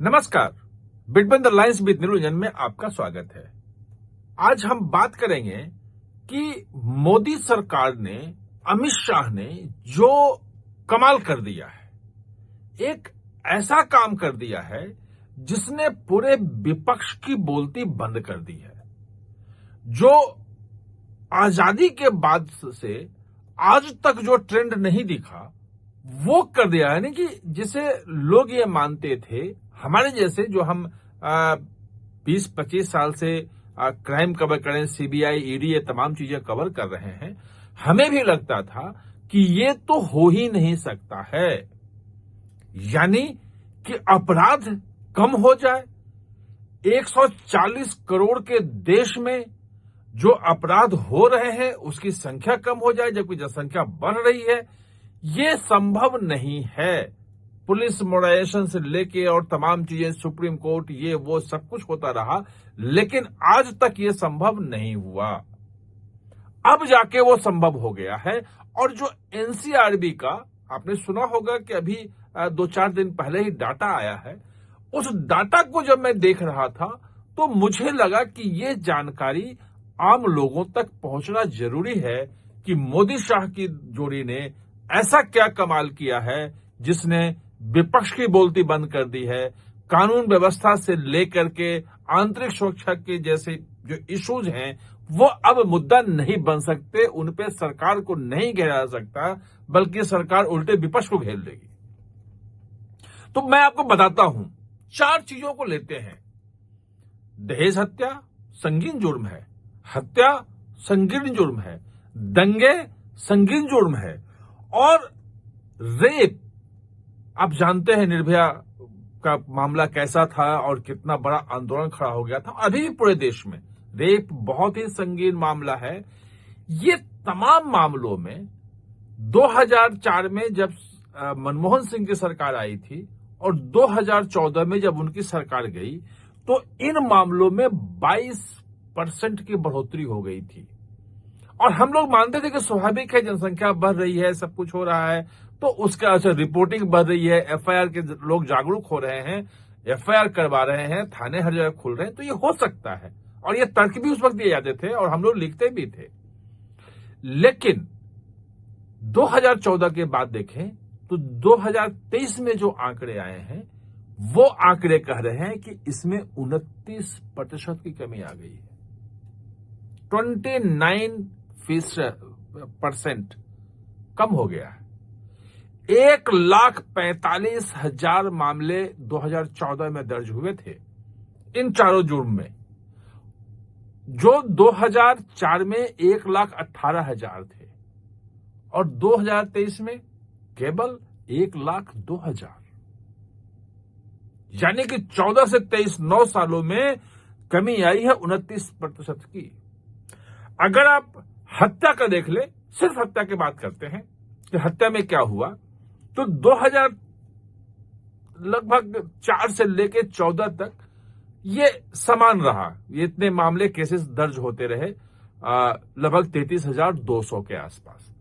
नमस्कार, between the lines with Niranjan में आपका स्वागत है। आज हम बात करेंगे कि मोदी सरकार ने, अमित शाह ने जो कमाल कर दिया है, एक ऐसा काम कर दिया है जिसने पूरे विपक्ष की बोलती बंद कर दी है। जो आजादी के बाद से आज तक जो ट्रेंड नहीं दिखा वो कर दिया है। कि जिसे लोग ये मानते थे, हमारे जैसे जो हम 20-25 साल से क्राइम कवर करें, सीबीआई, ईडी, ये तमाम चीजें कवर कर रहे हैं, हमें भी लगता था कि ये तो हो ही नहीं सकता है। यानी कि अपराध कम हो जाए, 140 करोड़ के देश में जो अपराध हो रहे हैं उसकी संख्या कम हो जाए, जबकि जनसंख्या बढ़ रही है, ये संभव नहीं है। पुलिस मॉडर्नाइजेशन से लेके और तमाम चीजें, सुप्रीम कोर्ट, ये वो सब कुछ होता रहा, लेकिन आज तक ये संभव नहीं हुआ। अब जाके वो संभव हो गया है। और जो एनसीआरबी का आपने सुना होगा कि अभी 2-4 दिन पहले ही डाटा आया है, उस डाटा को जब मैं देख रहा था तो मुझे लगा कि ये जानकारी आम लोगों तक पहुंचना जरूरी है कि मोदी शाह की जोड़ी ने ऐसा क्या कमाल किया है जिसने विपक्ष की बोलती बंद कर दी है। कानून व्यवस्था से लेकर के आंतरिक सुरक्षा के जैसे जो इश्यूज हैं वो अब मुद्दा नहीं बन सकते, उन पे सरकार को नहीं घेरा जा सकता, बल्कि सरकार उल्टे विपक्ष को घेर लेगी। तो मैं आपको बताता हूं, 4 चीजों को लेते हैं। दहेज हत्या संगीन जुर्म है, हत्या संगीन जुर्म है, दंगे संगीन जुर्म है, और रेप, आप जानते हैं निर्भया का मामला कैसा था और कितना बड़ा आंदोलन खड़ा हो गया था। अभी भी पूरे देश में रेप बहुत ही संगीन मामला है। ये तमाम मामलों में 2004 में जब मनमोहन सिंह की सरकार आई थी और 2014 में जब उनकी सरकार गई तो इन मामलों में 22% की बढ़ोतरी हो गई थी। और हम लोग मानते थे कि स्वाभाविक है, जनसंख्या बढ़ रही है, सब कुछ हो रहा है, तो उसका असर, रिपोर्टिंग बढ़ रही है, एफआईआर के लोग जागरूक हो रहे हैं, एफआईआर करवा रहे हैं, थाने हर जगह खुल रहे हैं, तो ये हो सकता है। और ये तर्क भी उस वक्त दिए जाते थे और हम लोग लिखते भी थे। लेकिन 2014 के बाद देखें तो 2023 में जो आंकड़े आए हैं वो आंकड़े कह रहे हैं कि इसमें 29% की कमी आ गई है। 29% कम हो गया है। 1,45,000 मामले 2014 में दर्ज हुए थे इन चारों जुर्म में, जो 2004 में 1,18,000 थे, और 2023 में केवल 1,02,000। यानी कि 14 से 23, 9 सालों में कमी आई है 29% की। अगर आप हत्या का देख ले, सिर्फ हत्या की बात करते हैं कि हत्या में क्या हुआ, तो 2000 लगभग 4 से लेके 14 तक ये समान रहा। ये इतने मामले, केसेस दर्ज होते रहे, लगभग 33,200 के आसपास।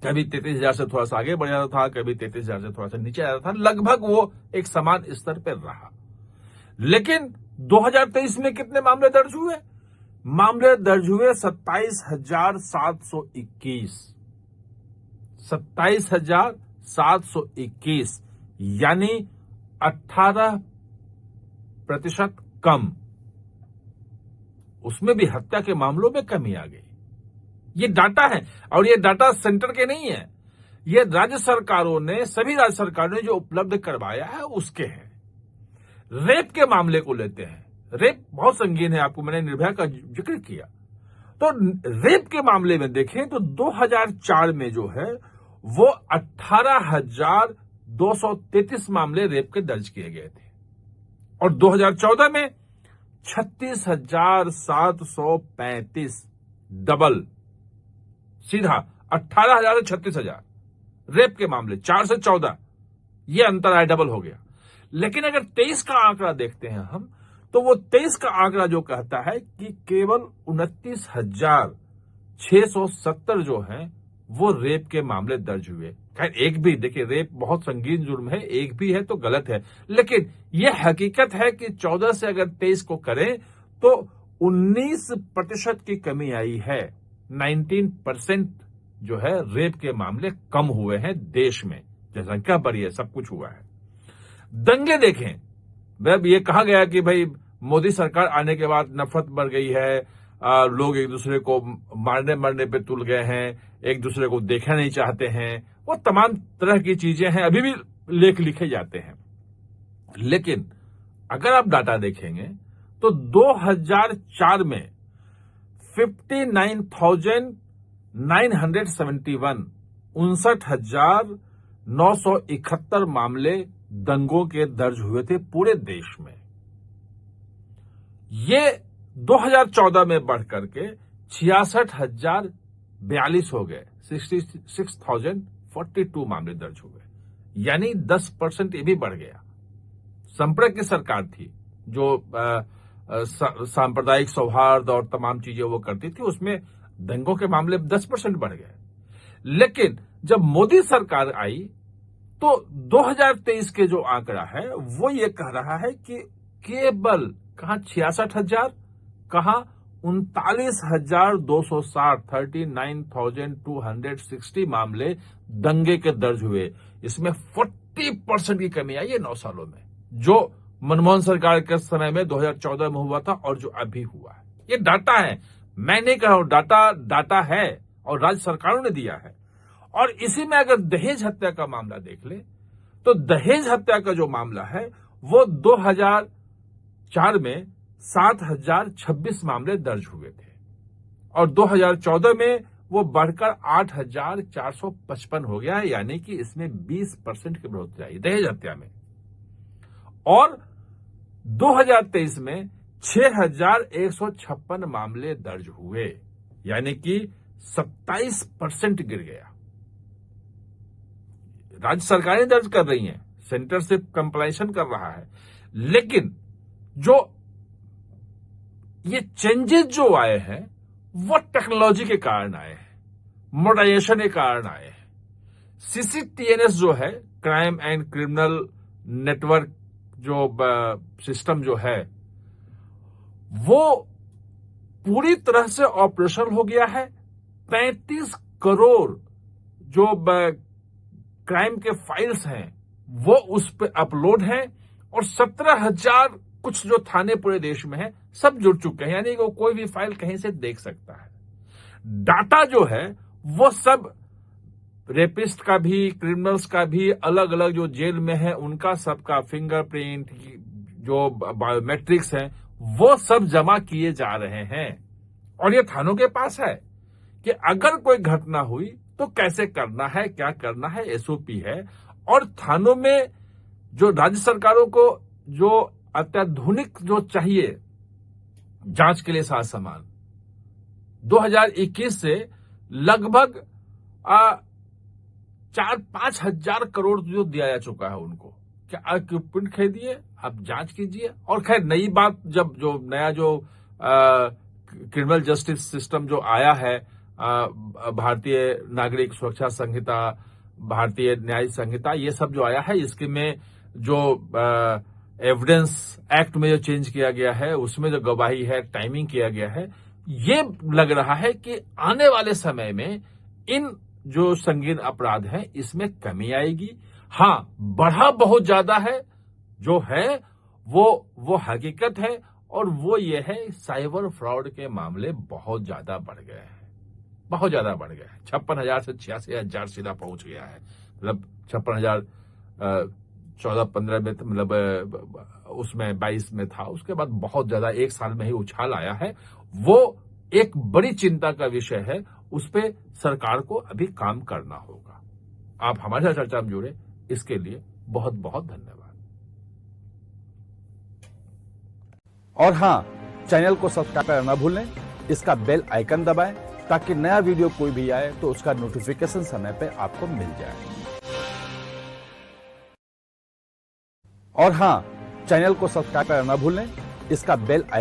कभी 33,000 से थोड़ा सा आगे बढ़ जाता था, कभी 33,000 से थोड़ा सा नीचे आ जाता था, लगभग वो एक समान स्तर पर रहा। लेकिन 2023 में कितने मामले दर्ज हुए? मामले दर्ज हुए 27,721। 27,721, यानी 18% कम। उसमें भी हत्या के मामलों में कमी आ गई। ये डाटा है, और ये डाटा सेंटर के नहीं है, ये राज्य सरकारों ने, सभी राज्य सरकारों ने जो उपलब्ध करवाया है उसके हैं। रेप के मामले को लेते हैं। रेप बहुत संगीन है, आपको मैंने निर्भया का जिक्र किया। तो रेप के मामले में देखें तो 2004 में जो है वो 18,233 मामले रेप के दर्ज किए गए थे, और 2014 में 36,735, डबल, सीधा 18,000 से 36,000 रेप के मामले, 4 से 14, ये अंतर है, डबल हो गया। लेकिन अगर 23 का आंकड़ा देखते हैं हम, तो वो 23 का आंकड़ा जो कहता है कि केवल 29,670 जो है वो रेप के मामले दर्ज हुए। खैर एक भी, देखिए रेप बहुत संगीन जुर्म है, एक भी है तो गलत है, लेकिन ये हकीकत है कि 14 से अगर 23 को करें तो 19% की कमी आई है। 19% जो है रेप के मामले कम हुए हैं देश में, जनसंख्या बढ़ी है, सब कुछ हुआ है। दंगे देखें, जब ये कहा गया कि भाई मोदी सरकार आने के बाद नफरत बढ़ गई है, लोग एक दूसरे को मारने मरने पे तुल गए हैं, एक दूसरे को देखना नहीं चाहते हैं, वो तमाम तरह की चीजें हैं, अभी भी लेख लिखे जाते हैं। लेकिन अगर आप डाटा देखेंगे तो 2004 में 59,971 59,971 मामले दंगों के दर्ज हुए थे पूरे देश में। ये 2014 में बढ़ करके 66,042 हो गए, 66,042 मामले दर्ज हुए, यानी 10% ये भी बढ़ गया। संपर्क की सरकार थी जो सांप्रदायिक सौहार्द और तमाम चीजें वो करती थी, उसमें दंगों के मामले 10% बढ़ गए। लेकिन जब मोदी सरकार आई तो 2023 के जो आंकड़ा है वो ये कह रहा है कि केवल कहां 66,000, कहां 39,260 39,260 मामले दंगे के दर्ज हुए। इसमें 40% की कमी आई है 9 सालों में, जो मनमोहन सरकार के समय में 2014 में हुआ था और जो अभी हुआ है। ये डाटा है, मैं नहीं कह रहा हूं, डाटा है और राज्य सरकारों ने दिया है। और इसी में अगर दहेज हत्या का मामला देख ले तो दहेज हत्या का जो मामला है वो 2004 में 7,026 मामले दर्ज हुए थे और 2014 में वो बढ़कर 8,455 हो गया है, यानी कि इसमें 20% की बढ़ोतरी आई दहेज हत्या में। और 2023 में 6,156 मामले दर्ज हुए, यानी कि 27% गिर गया। राज्य सरकारें दर्ज कर रही हैं, सेंटर से कंप्लाइशन कर रहा है, लेकिन जो ये चेंजेस जो आए हैं वो टेक्नोलॉजी के कारण आए हैं, मॉडर्नाइजेशन के कारण आए हैं। CCTNS जो है, क्राइम एंड क्रिमिनल नेटवर्क जो सिस्टम जो है वो पूरी तरह से ऑपरेशनल हो गया है। 35 करोड़ जो क्राइम के फाइल्स हैं वो उस पर अपलोड हैं और 17,000 कुछ जो थाने पूरे देश में हैं सब जुड़ चुके हैं, यानी कि कोई भी फाइल कहीं से देख सकता है। डाटा जो है वो सब रेपिस्ट का भी, क्रिमिनल्स का भी, अलग अलग जो जेल में है उनका सबका फिंगरप्रिंट, जो बायोमेट्रिक्स है वो सब जमा किए जा रहे हैं। और ये थानों के पास है कि अगर कोई घटना हुई तो कैसे करना है, क्या करना है, SOP है। और थानों में जो राज्य सरकारों को जो अत्याधुनिक जो चाहिए जांच के लिए साज सामान, 2021 से लगभग 4-5 हजार करोड़ जो दिया जा चुका है उनको, क्या इक्विपमेंट खरीदिए, आप जांच कीजिए। और खैर नई बात, जब जो नया जो क्रिमिनल जस्टिस सिस्टम जो आया है, भारतीय नागरिक सुरक्षा संहिता, भारतीय न्याय संहिता, ये सब जो आया है, इसके में जो एविडेंस एक्ट में जो चेंज किया गया है, उसमें जो गवाही है, टाइमिंग किया गया है, ये लग रहा है कि आने वाले समय में इन जो संगीन अपराध हैं इसमें कमी आएगी। हां, बढ़ा बहुत ज्यादा है जो है वो हकीकत है, और वो ये है साइबर फ्रॉड के मामले बहुत ज्यादा बढ़ गए हैं, बहुत ज्यादा बढ़ गए हैं। 56,000 से 86,000 सीधा पहुंच गया है। मतलब 56,000 14-15 में, मतलब उसमें 22 में था, उसके बाद बहुत ज्यादा एक साल में ही उछाल आया है। वो एक बड़ी चिंता का विषय है, उस पे सरकार को अभी काम करना होगा। आप हमारे साथ चर्चा में जुड़े, इसके लिए बहुत बहुत धन्यवाद। और हां, चैनल को सब्सक्राइब करना ना भूलें, इसका बेल आइकन दबाएं ताकि नया वीडियो कोई भी आए तो उसका नोटिफिकेशन समय पे आपको मिल जाए। और हां, चैनल को सब्सक्राइब करना ना भूलें, इसका बेल